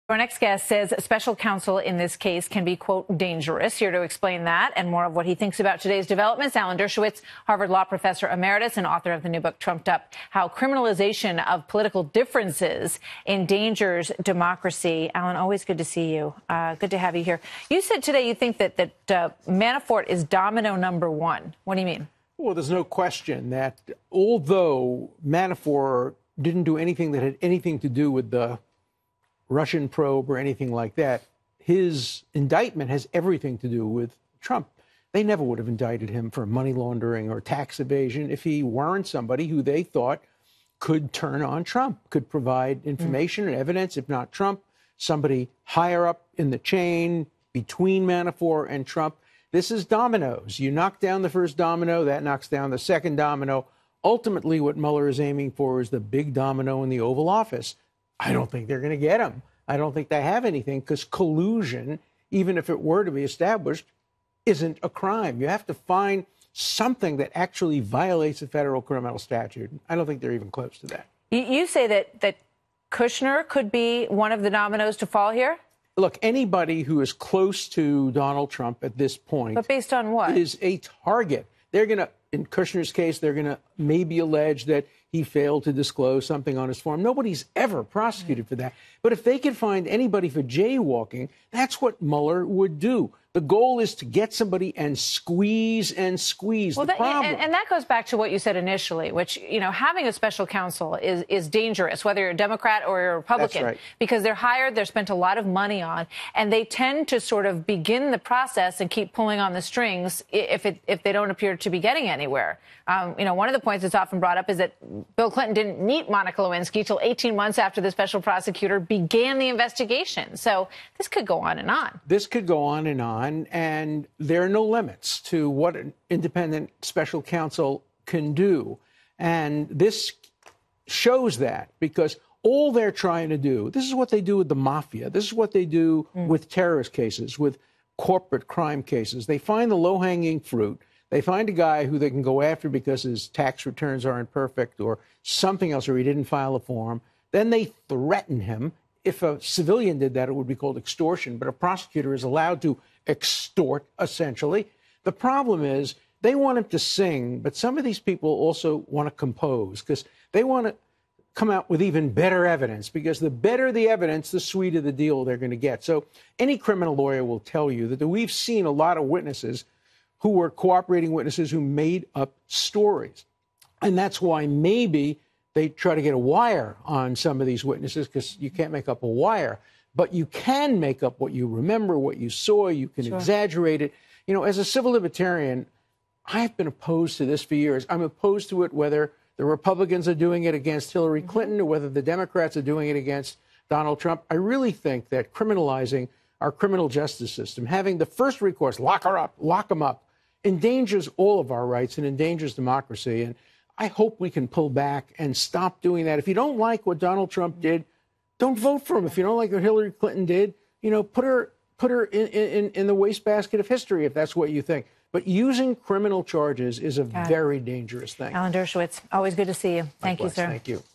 Our next guest says special counsel in this case can be, quote, dangerous. Here to explain that and more of what he thinks about today's developments, Alan Dershowitz, Harvard Law professor emeritus and author of the new book, Trumped Up, How Criminalization of Political Differences Endangers Democracy. Alan, always good to see you. Good to have you here. You said today you think that Manafort is domino number one. What do you mean? Well, there's no question that although Manafort didn't do anything that had anything to do with the Russian probe or anything like that, his indictment has everything to do with Trump. They never would have indicted him for money laundering or tax evasion if he weren't somebody who they thought could turn on Trump, could provide information and evidence, if not Trump, somebody higher up in the chain between Manafort and Trump. This is dominoes. You knock down the first domino, that knocks down the second domino. Ultimately, what Mueller is aiming for is the big domino in the Oval Office. I don't think they're going to get him. I don't think they have anything because collusion, even if it were to be established, isn't a crime. You have to find something that actually violates a federal criminal statute. I don't think they're even close to that. You say that Kushner could be one of the dominoes to fall here? Look, anybody who is close to Donald Trump at this point. But based on what? Is a target. They're going to, in Kushner's case, they're going to maybe allege that he failed to disclose something on his form. Nobody's ever prosecuted for that. But if they could find anybody for jaywalking, that's what Mueller would do. The goal is to get somebody and squeeze and squeeze. Well, and that goes back to what you said initially, which, you know, having a special counsel is dangerous, whether you're a Democrat or you're a Republican, that's right. Because they're hired, they're spent a lot of money on, and they tend to sort of begin the process and keep pulling on the strings if they don't appear to be getting anywhere. You know, one of the points that's often brought up is that Bill Clinton didn't meet Monica Lewinsky till 18 months after the special prosecutor began the investigation. So this could go on and on. This could go on, and there are no limits to what an independent special counsel can do. And this shows that because all they're trying to do, this is what they do with the mafia. This is what they do with terrorist cases, with corporate crime cases. They find the low-hanging fruit. They find a guy who they can go after because his tax returns aren't perfect or something else, or he didn't file a form. Then they threaten him. If a civilian did that, it would be called extortion. But a prosecutor is allowed to extort, essentially. The problem is they want him to sing, but some of these people also want to compose because they want to come out with even better evidence, because the better the evidence, the sweeter the deal they're going to get. So any criminal lawyer will tell you that we've seen a lot of witnesses who were cooperating witnesses who made up stories. And that's why maybe they try to get a wire on some of these witnesses, because you can't make up a wire. But you can make up what you remember, what you saw. You can exaggerate it. You know, as a civil libertarian, I've been opposed to this for years. I'm opposed to it whether the Republicans are doing it against Hillary Clinton or whether the Democrats are doing it against Donald Trump. I really think that criminalizing our criminal justice system, having the first recourse, lock her up, lock them up, endangers all of our rights and endangers democracy. And I hope we can pull back and stop doing that. If you don't like what Donald Trump did, don't vote for him. If you don't like what Hillary Clinton did, you know, put her in the wastebasket of history if that's what you think. But using criminal charges is a very dangerous thing. Alan Dershowitz, always good to see you. Likewise. Thank you, sir. Thank you.